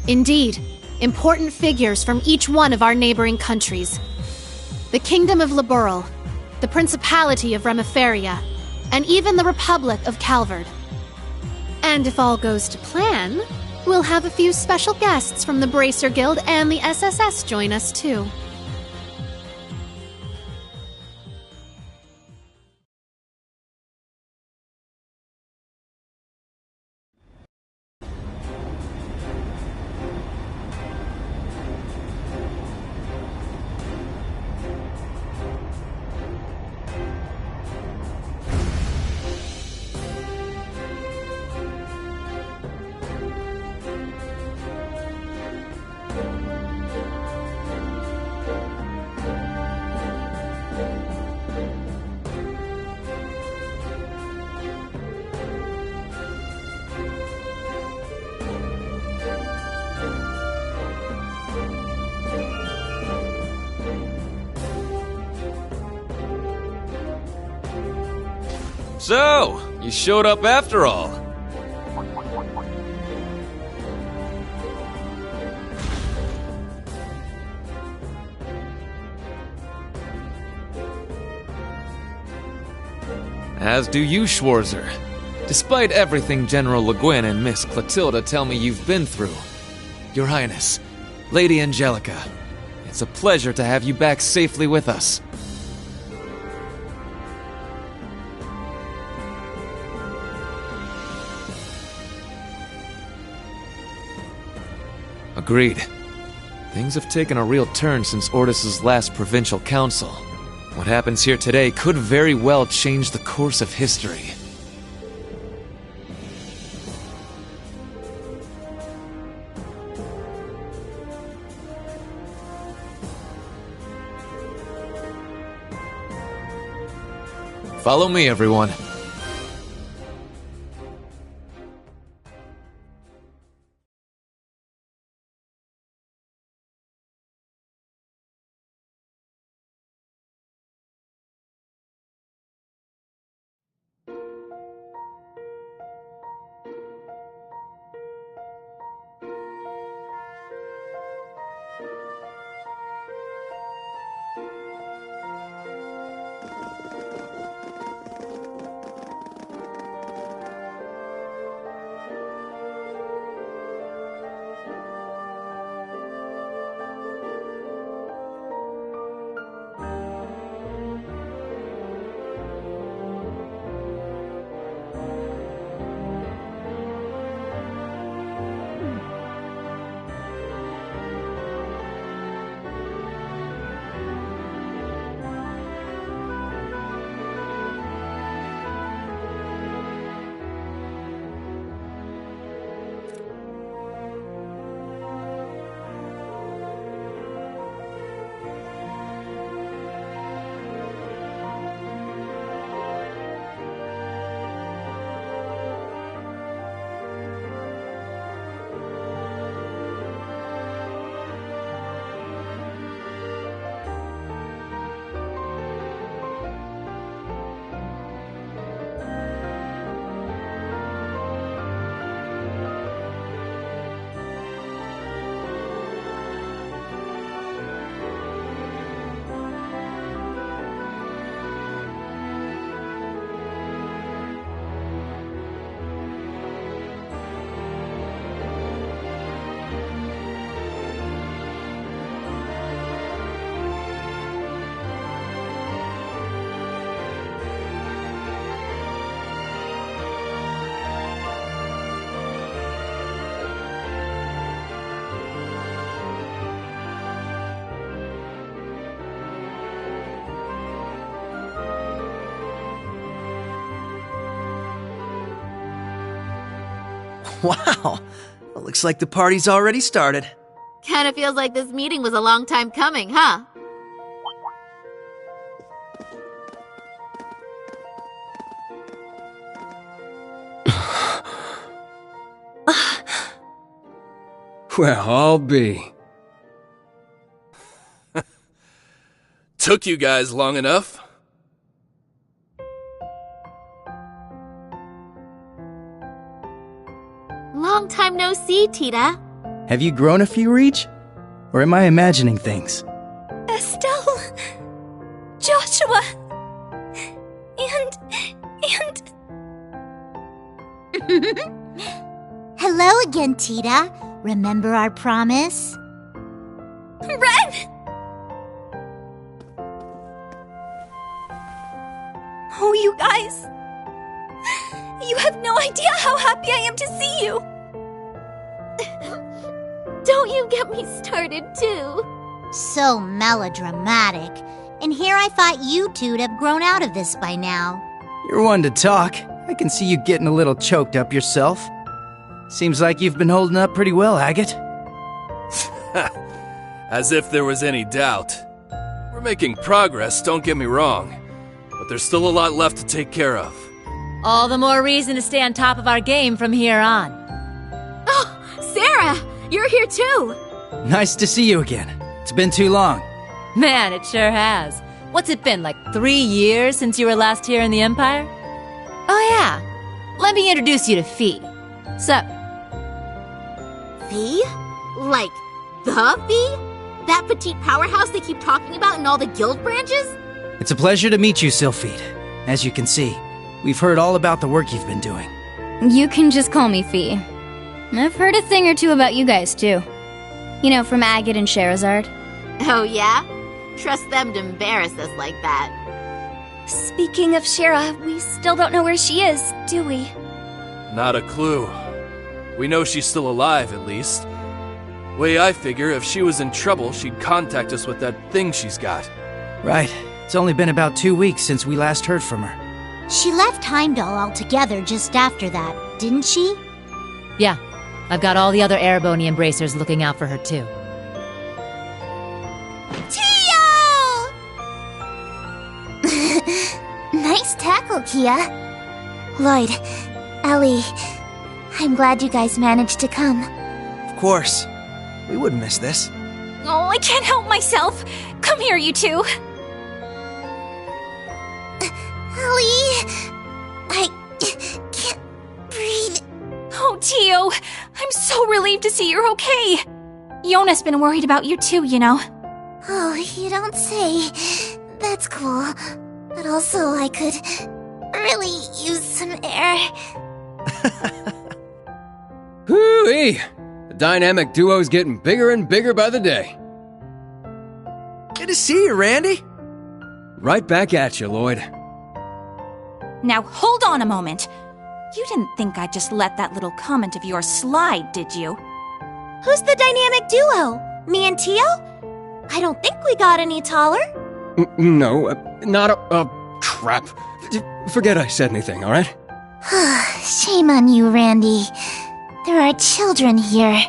Indeed, important figures from each one of our neighboring countries. The Kingdom of Laburel, the Principality of Remiferia, and even the Republic of Calvard. And if all goes to plan, we'll have a few special guests from the Bracer Guild and the SSS join us too. So, you showed up after all. As do you, Schwarzer. Despite everything General Le Guin and Miss Clotilda tell me you've been through. Your Highness, Lady Angelica, it's a pleasure to have you back safely with us. Agreed. Things have taken a real turn since Ordis's last provincial council. What happens here today could very well change the course of history. Follow me, everyone. Wow, well, looks like the party's already started. Kinda feels like this meeting was a long time coming, huh? Well, I'll be. Took you guys long enough. Long time no see, Tita. Have you grown a few each? Or am I imagining things? Estelle, Joshua, and... Hello again, Tita. Remember our promise? Ren! Oh, you guys. You have no idea how happy I am to see you. Don't you get me started, too. So melodramatic. And here I thought you two'd have grown out of this by now. You're one to talk. I can see you getting a little choked up yourself. Seems like you've been holding up pretty well, Agate. As if there was any doubt. We're making progress, don't get me wrong. But there's still a lot left to take care of. All the more reason to stay on top of our game from here on. Oh, Sarah! You're here, too! Nice to see you again. It's been too long. Man, it sure has. What's it been, like 3 years since you were last here in the Empire? Oh yeah, let me introduce you to Fee. So, Fee? Like, the Fee? That petite powerhouse they keep talking about in all the guild branches? It's a pleasure to meet you, Sylphide. As you can see, we've heard all about the work you've been doing. You can just call me Fee. I've heard a thing or two about you guys, too. You know, from Agate and Sherazard. Oh, yeah? Trust them to embarrass us like that. Speaking of Shara, we still don't know where she is, do we? Not a clue. We know she's still alive, at least. Way I figure, if she was in trouble, she'd contact us with that thing she's got. Right. It's only been about 2 weeks since we last heard from her. She left Heimdall altogether just after that, didn't she? yeah, I've got all the other Erebony Embracers looking out for her too. Nice tackle, Kia. Lloyd, Ellie, I'm glad you guys managed to come. Of course. We wouldn't miss this. Oh, I can't help myself. Come here, you two. Ellie, I can't breathe. Oh, Tio, I'm so relieved to see you're okay. Yona's been worried about you too, you know. Oh, you don't say. That's cool. But also, I could really use some air. Hoo-wee! The dynamic duo's getting bigger and bigger by the day. Good to see you, Randy. Right back at you, Lloyd. Now, hold on a moment. You didn't think I'd just let that little comment of yours slide, did you? Who's the dynamic duo? Me and Tio? I don't think we got any taller. No, not crap. Forget I said anything, alright? Shame on you, Randy. There are children here.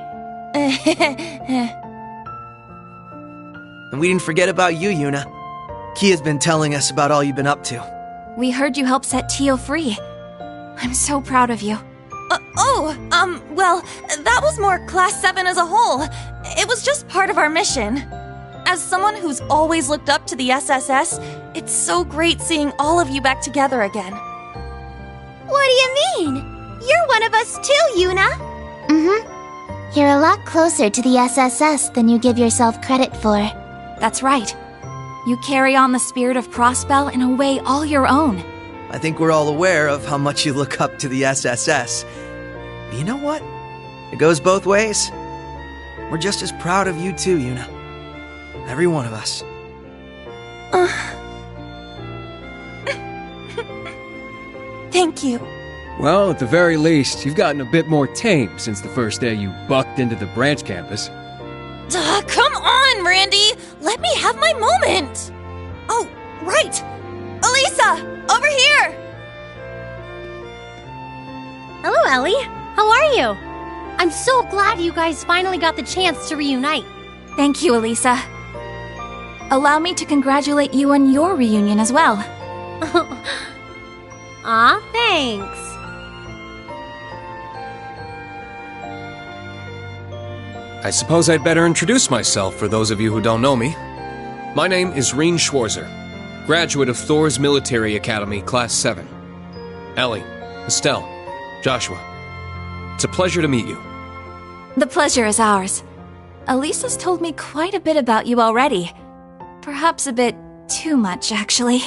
And we didn't forget about you, Yuna. Kia's been telling us about all you've been up to. We heard you helped set Tio free. I'm so proud of you. Well, that was more Class 7 as a whole. It was just part of our mission. As someone who's always looked up to the SSS, it's so great seeing all of you back together again. What do you mean? You're one of us too, Yuna. Mm-hmm. You're a lot closer to the SSS than you give yourself credit for. That's right. You carry on the spirit of Prospel in a way all your own. I think we're all aware of how much you look up to the SSS. But you know what? It goes both ways. We're just as proud of you too, Yuna. Every one of us. Thank you. Well, at the very least, you've gotten a bit more tame since the first day you bucked into the branch campus. Come on, Randy! Let me have my moment! Oh, right! Elisa! Over here! Hello, Ellie. How are you? I'm so glad you guys finally got the chance to reunite. Thank you, Elisa. Allow me to congratulate you on your reunion as well. Aw, thanks. I suppose I'd better introduce myself for those of you who don't know me. My name is Reen Schwarzer, graduate of Thor's Military Academy, Class 7. Ellie, Estelle, Joshua, it's a pleasure to meet you. The pleasure is ours. Elisa's told me quite a bit about you already. Perhaps a bit too much, actually.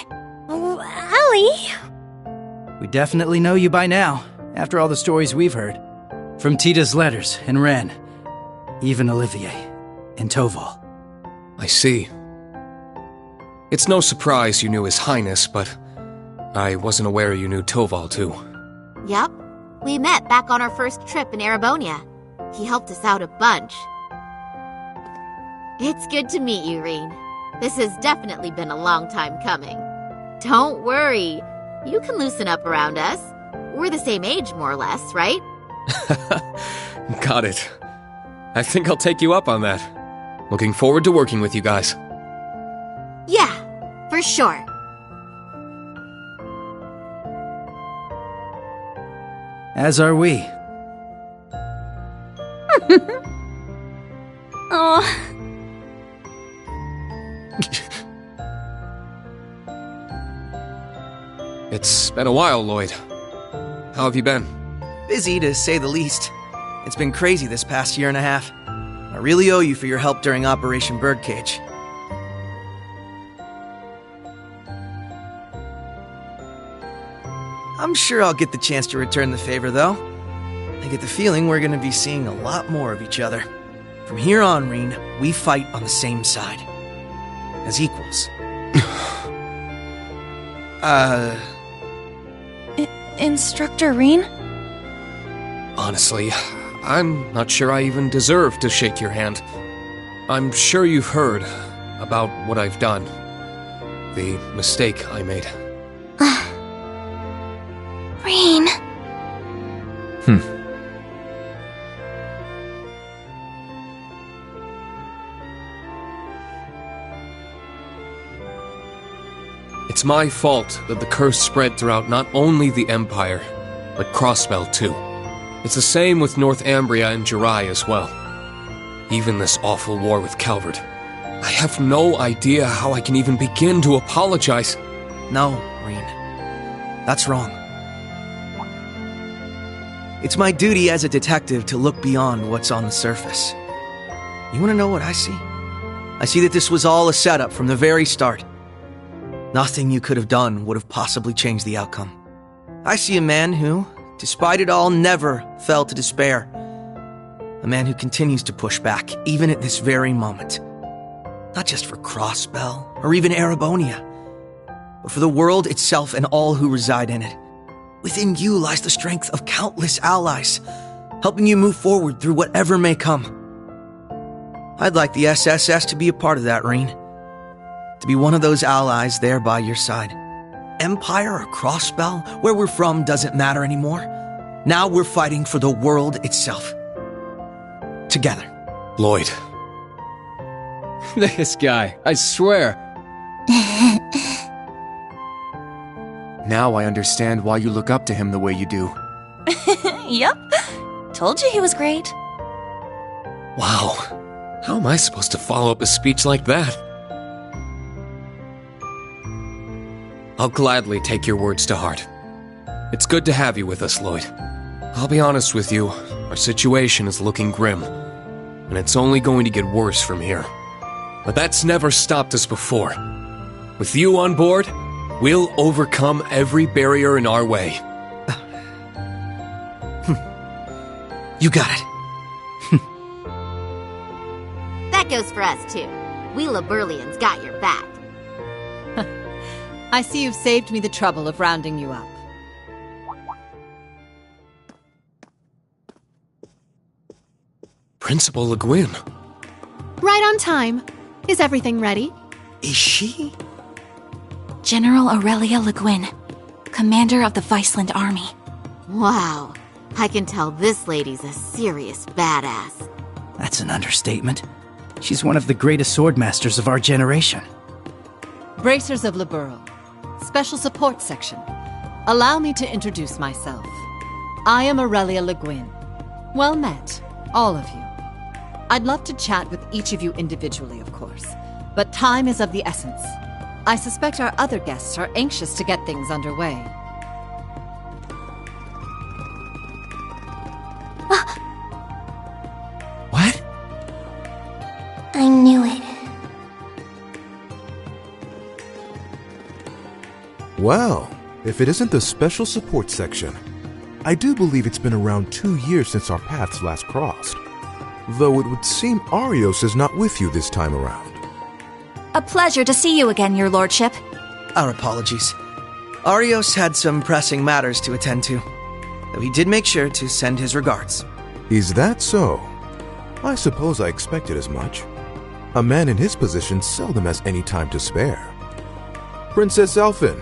Oh, Ellie! We definitely know you by now, after all the stories we've heard. From Tita's letters and Ren, even Olivier and Toval. I see. It's no surprise you knew His Highness, but I wasn't aware you knew Toval too. Yup. We met back on our first trip in Erebonia. He helped us out a bunch. It's good to meet you, Reen. This has definitely been a long time coming. Don't worry. You can loosen up around us. We're the same age, more or less, right? Got it. I think I'll take you up on that. Looking forward to working with you guys. Yeah, for sure. As are we. Oh. It's been a while, Lloyd. How have you been? Busy, to say the least. It's been crazy this past year and a half. I really owe you for your help during Operation Birdcage. I'm sure I'll get the chance to return the favor, though. I get the feeling we're gonna be seeing a lot more of each other. From here on, Reen, we fight on the same side. As equals. Instructor Reen? Honestly, I'm not sure I even deserve to shake your hand. I'm sure you've heard about what I've done. The mistake I made. Reen. It's my fault that the curse spread throughout not only the Empire, but Crossbell too. It's the same with North Ambria and Jirai as well. Even this awful war with Calvert. I have no idea how I can even begin to apologize. No, Reen. That's wrong. It's my duty as a detective to look beyond what's on the surface. You want to know what I see? I see that this was all a setup from the very start. Nothing you could have done would have possibly changed the outcome. I see a man who, despite it all, never fell to despair. A man who continues to push back, even at this very moment. Not just for Crossbell, or even Erebonia, but for the world itself and all who reside in it. Within you lies the strength of countless allies, helping you move forward through whatever may come. I'd like the SSS to be a part of that, Reen. To be one of those allies there by your side. Empire or Crossbell, where we're from doesn't matter anymore. Now we're fighting for the world itself. Together. Lloyd. This guy, I swear. Now I understand why you look up to him the way you do. Yep. Told you he was great. Wow. How am I supposed to follow up a speech like that? I'll gladly take your words to heart. It's good to have you with us, Lloyd. I'll be honest with you, our situation is looking grim, and it's only going to get worse from here. But that's never stopped us before. With you on board, we'll overcome every barrier in our way. You got it. That goes for us, too. We Laburlians got your back. I see you've saved me the trouble of rounding you up. Principal Le Guin. Right on time. Is everything ready? Is she? General Aurelia Le Guin, commander of the Viceland Army. Wow. I can tell this lady's a serious badass. That's an understatement. She's one of the greatest swordmasters of our generation. Bracers of Laburel. Special Support Section. Allow me to introduce myself. I am Aurelia Le Guin. Well met, all of you. I'd love to chat with each of you individually, of course, but time is of the essence. I suspect our other guests are anxious to get things underway. I knew it. Well, if it isn't the Special Support Section, I do believe it's been around 2 years since our paths last crossed. Though it would seem Arios is not with you this time around. A pleasure to see you again, Your Lordship. Our apologies. Arios had some pressing matters to attend to, though he did make sure to send his regards. Is that so? I suppose I expected as much. A man in his position seldom has any time to spare. Princess Elphin,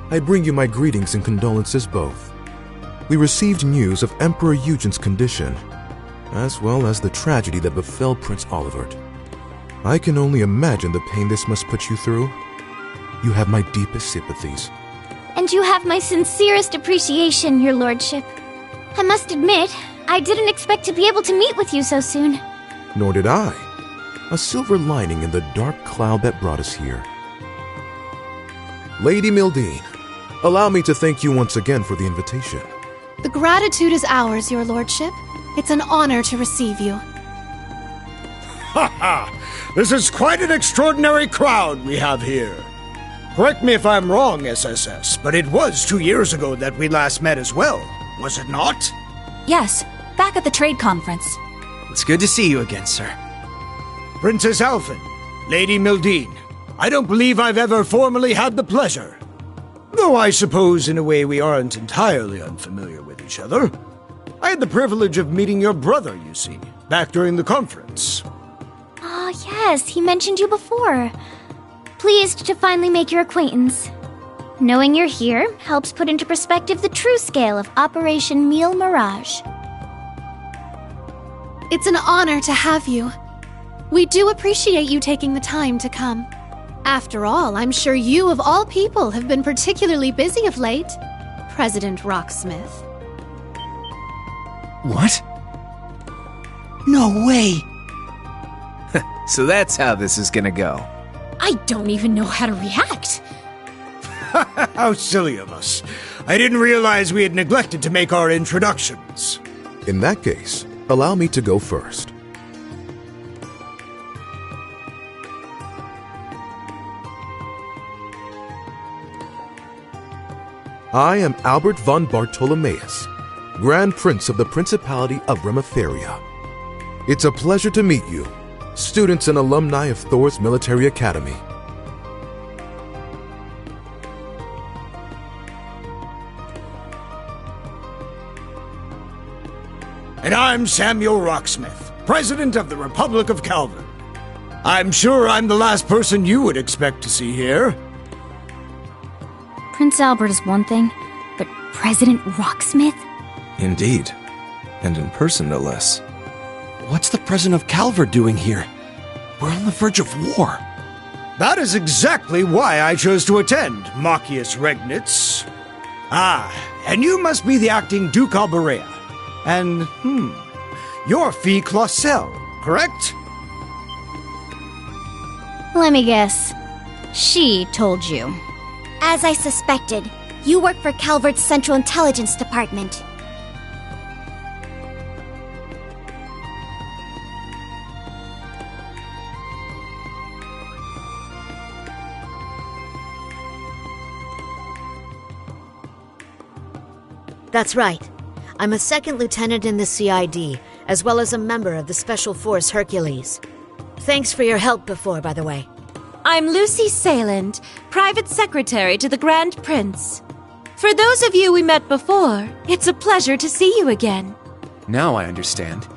I bring you my greetings and condolences both. We received news of Emperor Eugen's condition, as well as the tragedy that befell Prince Olivert. I can only imagine the pain this must put you through. You have my deepest sympathies. And you have my sincerest appreciation, Your Lordship. I must admit, I didn't expect to be able to meet with you so soon. Nor did I. A silver lining in the dark cloud that brought us here. Lady Mildine, allow me to thank you once again for the invitation. The gratitude is ours, Your Lordship. It's an honor to receive you. Ha ha! This is quite an extraordinary crowd we have here. Correct me if I'm wrong, SSS, but it was 2 years ago that we last met as well, was it not? Yes, back at the trade conference. It's good to see you again, sir. Princess Elphin, Lady Mildine, I don't believe I've ever formally had the pleasure. Though I suppose in a way we aren't entirely unfamiliar with each other. I had the privilege of meeting your brother, you see, back during the conference. Ah, yes, he mentioned you before. Pleased to finally make your acquaintance. Knowing you're here helps put into perspective the true scale of Operation Meal Mirage. It's an honor to have you. We do appreciate you taking the time to come. After all, I'm sure you of all people have been particularly busy of late, President Rocksmith. What? No way! So that's how this is gonna go. I don't even know how to react. How silly of us. I didn't realize we had neglected to make our introductions. In that case, allow me to go first. I am Albert von Bartolomeus, Grand Prince of the Principality of Remiferia. It's a pleasure to meet you, students and alumni of Thor's Military Academy. And I'm Samuel Rocksmith, President of the Republic of Calvin. I'm sure I'm the last person you would expect to see here. Prince Albert is one thing, but President Rocksmith? Indeed. And in person, no less. What's the President of Calvert doing here? We're on the verge of war. That is exactly why I chose to attend, Machius Regnitz. Ah, and you must be the acting Duke Alberea. And, you're Fee Clausel, correct? Let me guess. She told you. As I suspected, you work for Calvert's Central Intelligence Department. That's right. I'm a second lieutenant in the CID, as well as a member of the Special Force Hercules. Thanks for your help before, by the way. I'm Lucy Sayland, Private Secretary to the Grand Prince. For those of you we met before, it's a pleasure to see you again. Now I understand.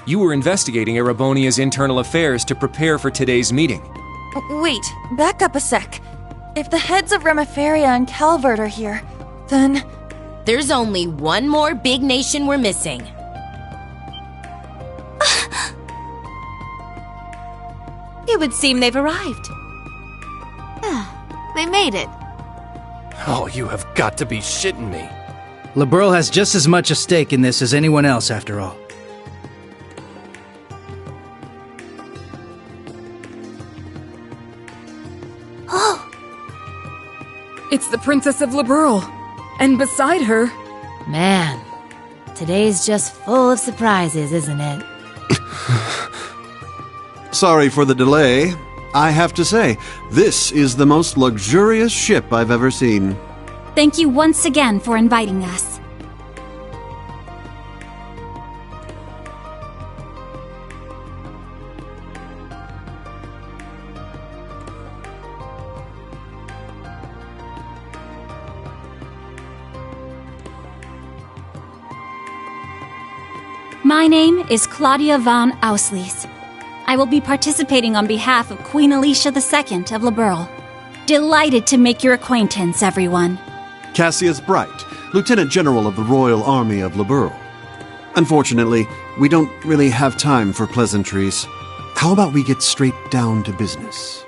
You were investigating Erebonia's internal affairs to prepare for today's meeting. Wait, back up a sec. If the heads of Remiferia and Calvert are here, then... There's only one more big nation we're missing. It would seem they've arrived. They made it. Oh, you have got to be shitting me. Liberl has just as much a stake in this as anyone else, after all. Oh! It's the Princess of Liberl. And beside her... Man, today's just full of surprises, isn't it? Sorry for the delay. I have to say, this is the most luxurious ship I've ever seen. Thank you once again for inviting us. My name is Claudia von Auslies. I will be participating on behalf of Queen Alicia II of Liberl. Delighted to make your acquaintance, everyone. Cassius Bright, Lieutenant General of the Royal Army of Liberl. Unfortunately, we don't really have time for pleasantries. How about we get straight down to business?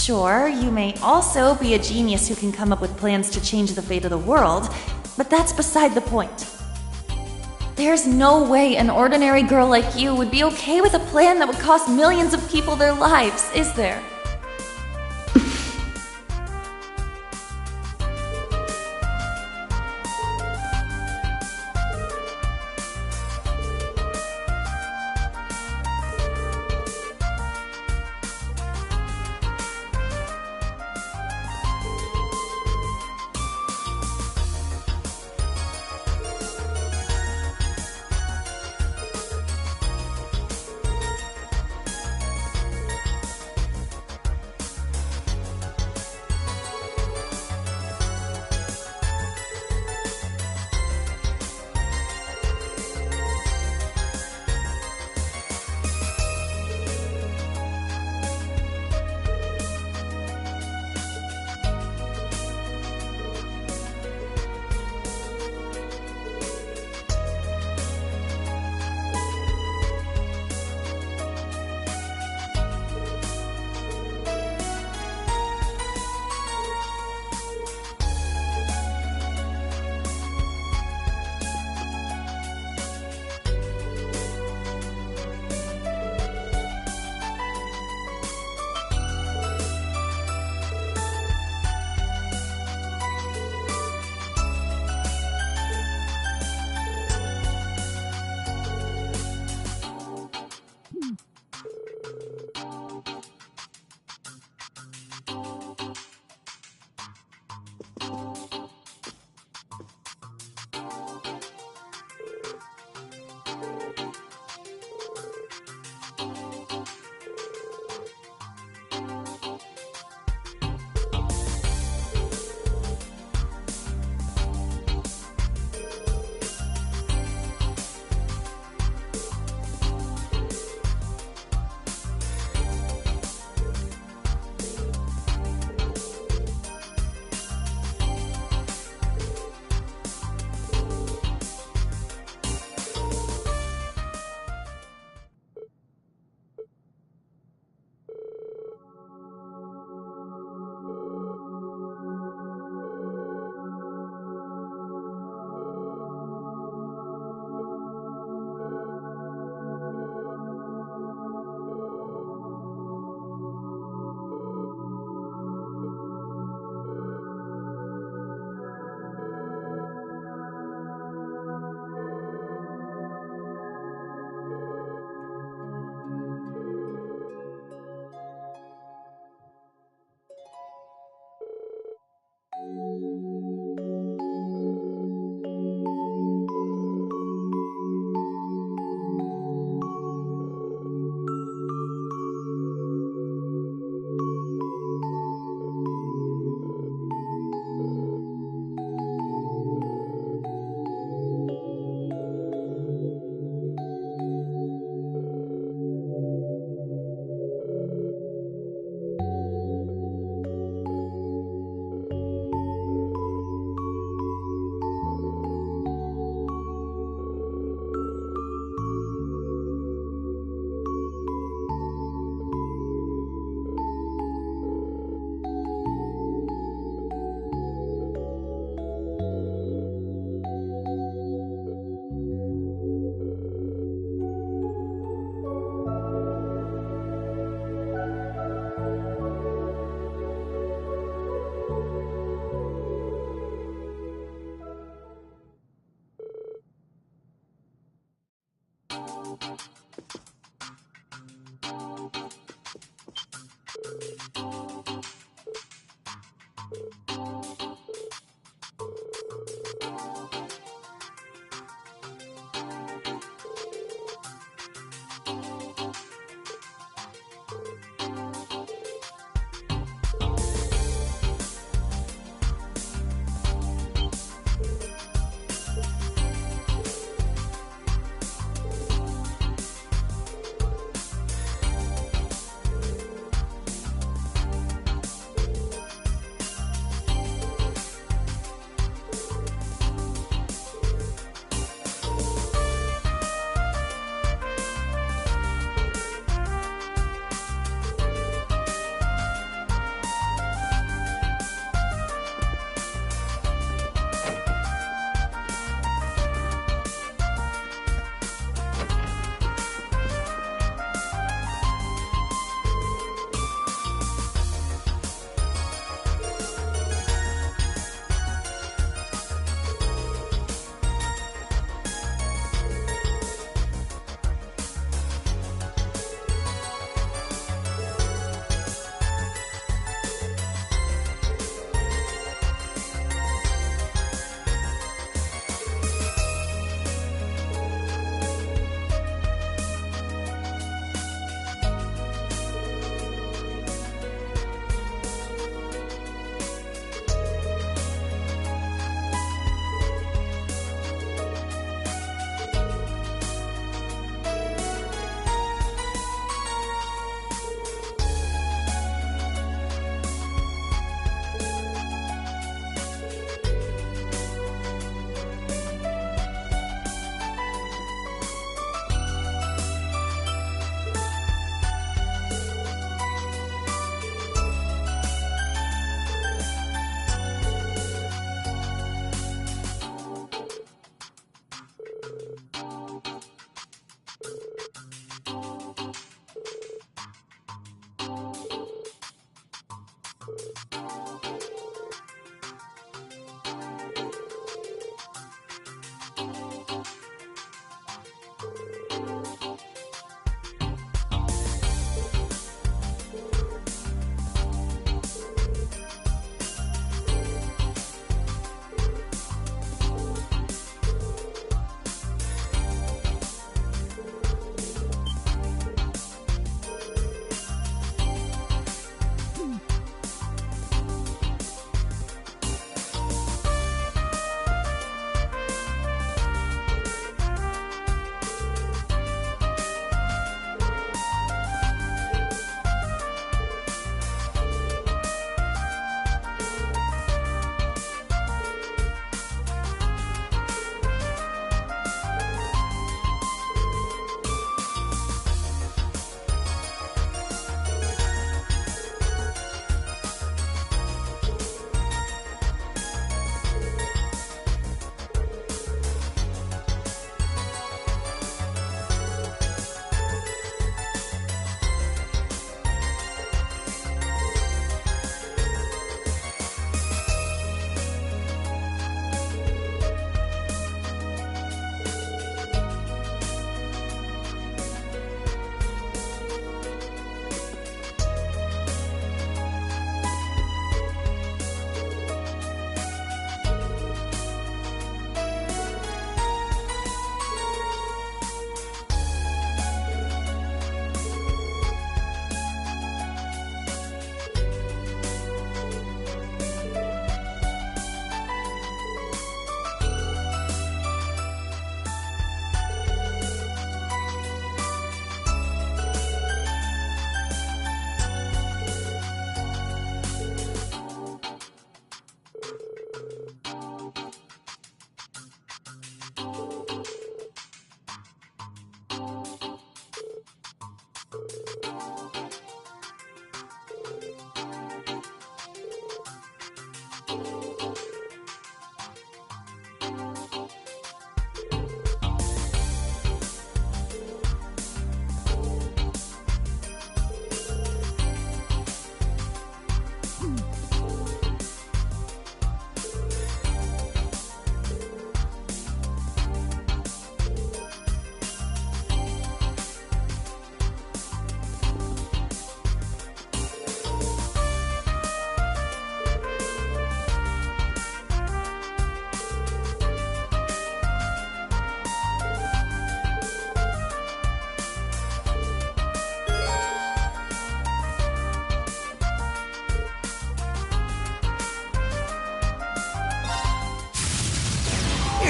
Sure, you may also be a genius who can come up with plans to change the fate of the world, but that's beside the point. There's no way an ordinary girl like you would be okay with a plan that would cost millions of people their lives, is there?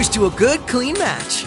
Here's to a good, clean match.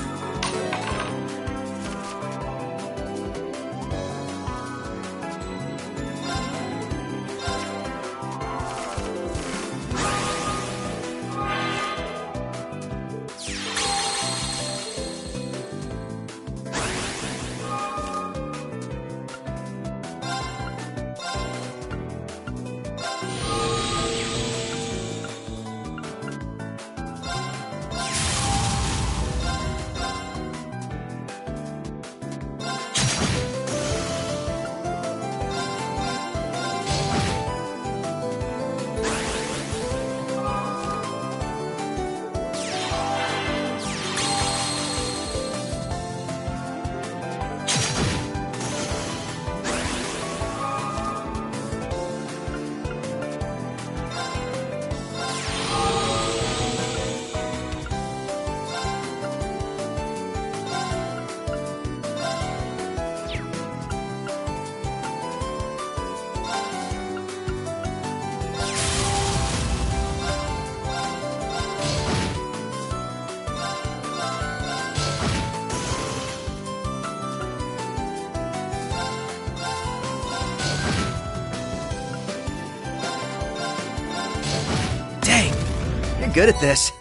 You're good at this.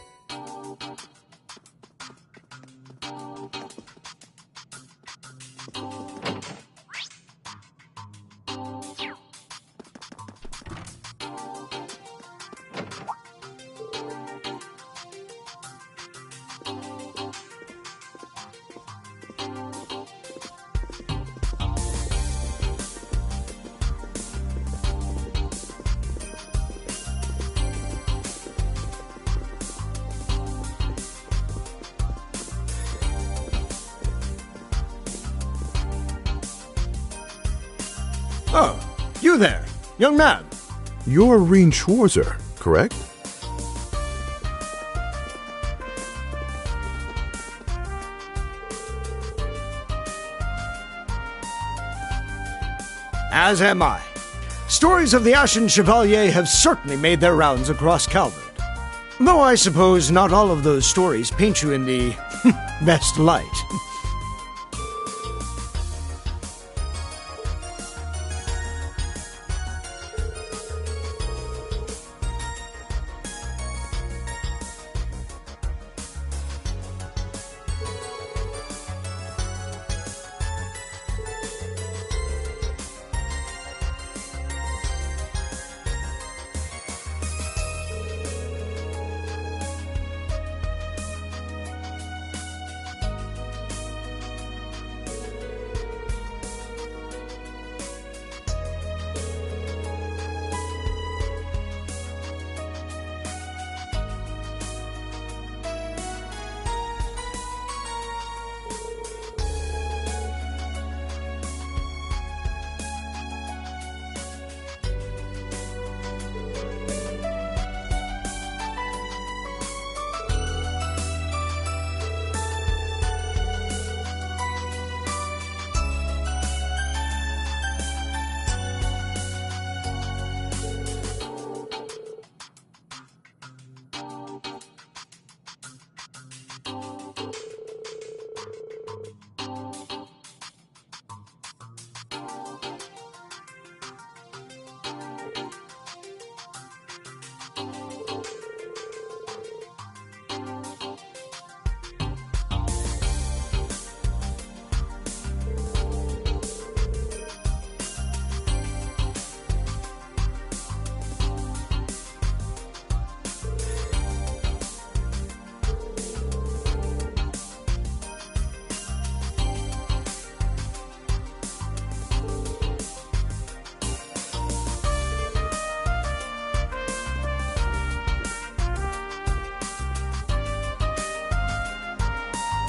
Oh, you there, young man. You're Reen Schwarzer, correct? As am I. Stories of the Ashen Chevalier have certainly made their rounds across Calvert. Though I suppose not all of those stories paint you in the best light.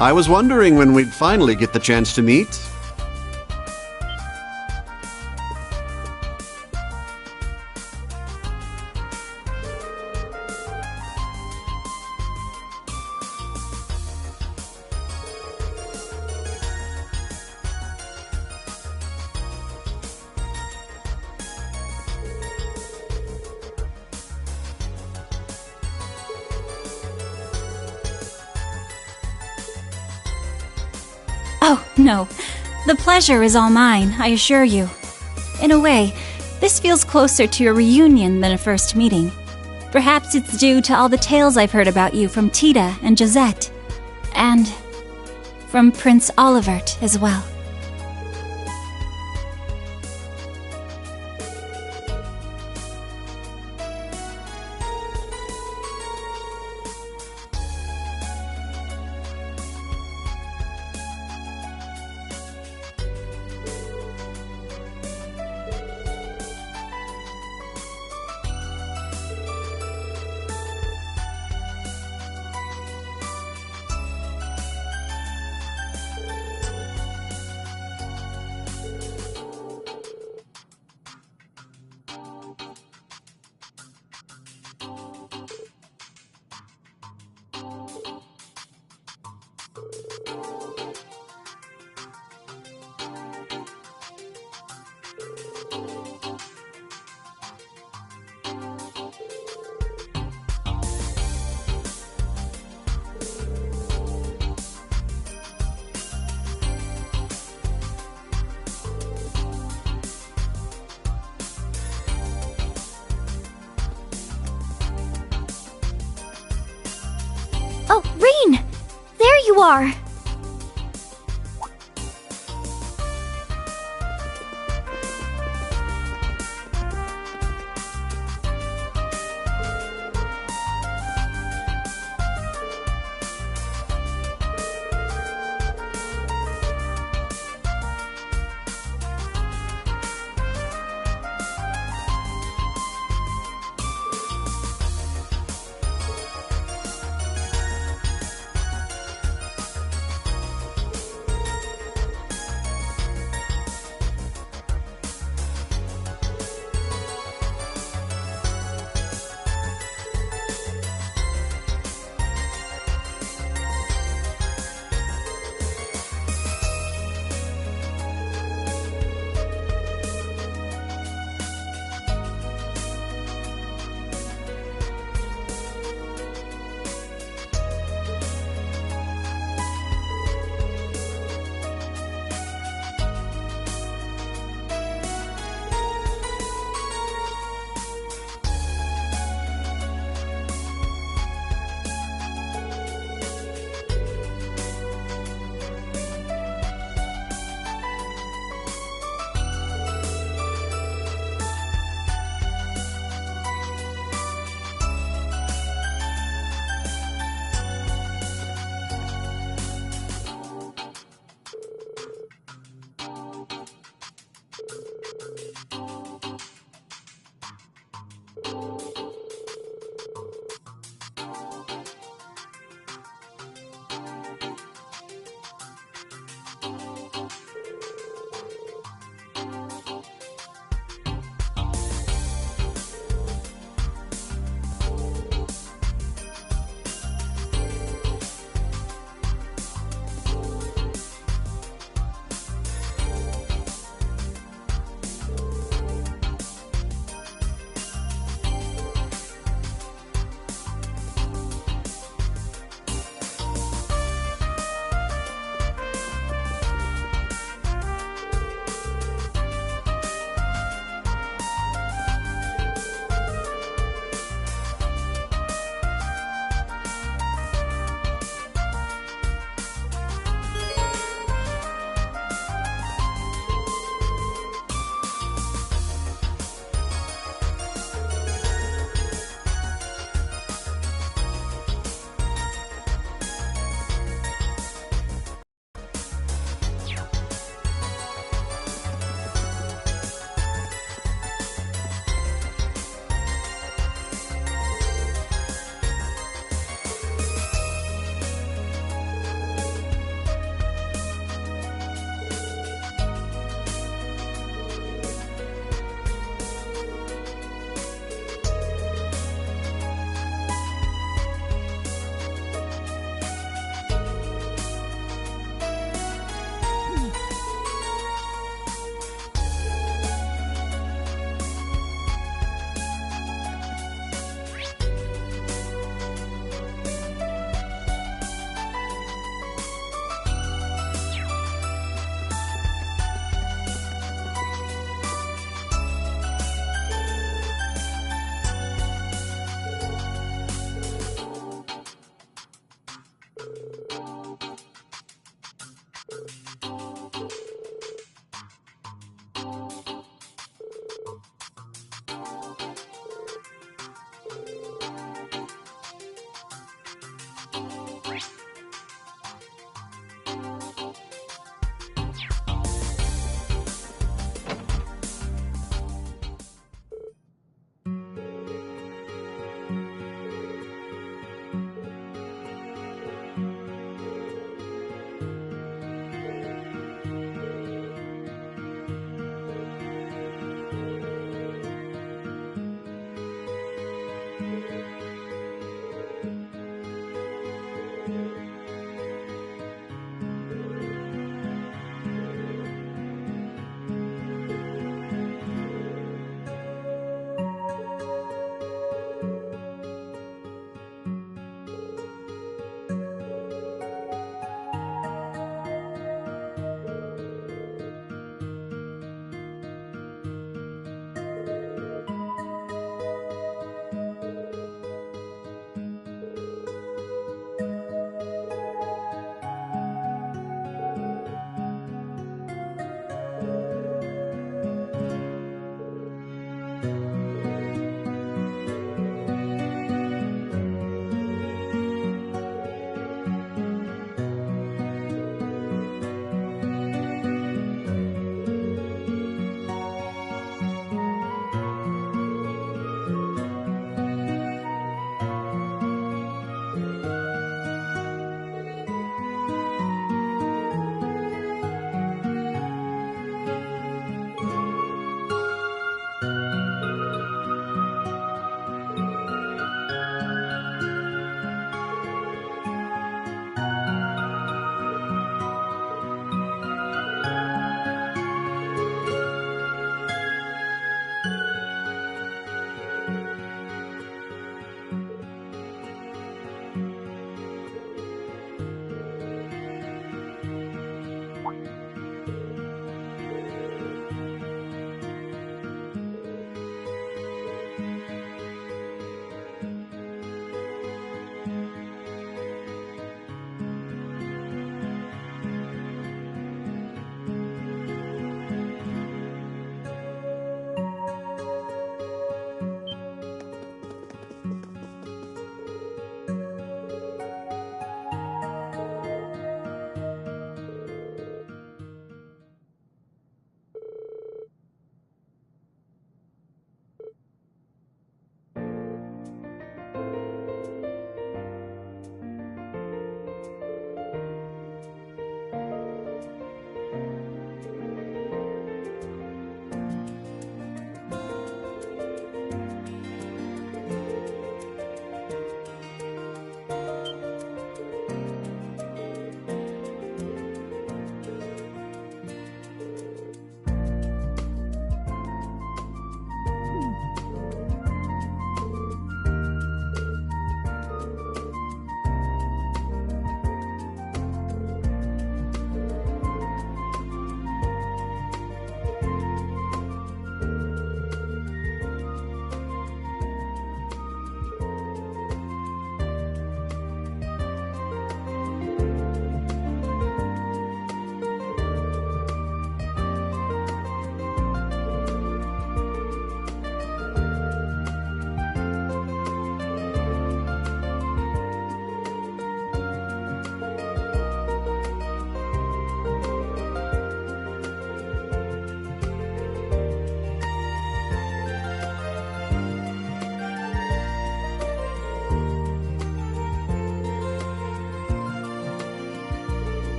I was wondering when we'd finally get the chance to meet. Oh, no. The pleasure is all mine, I assure you. In a way, this feels closer to a reunion than a first meeting. Perhaps it's due to all the tales I've heard about you from Tita and Josette. And from Prince Olivert as well. Oh, Rean! There you are!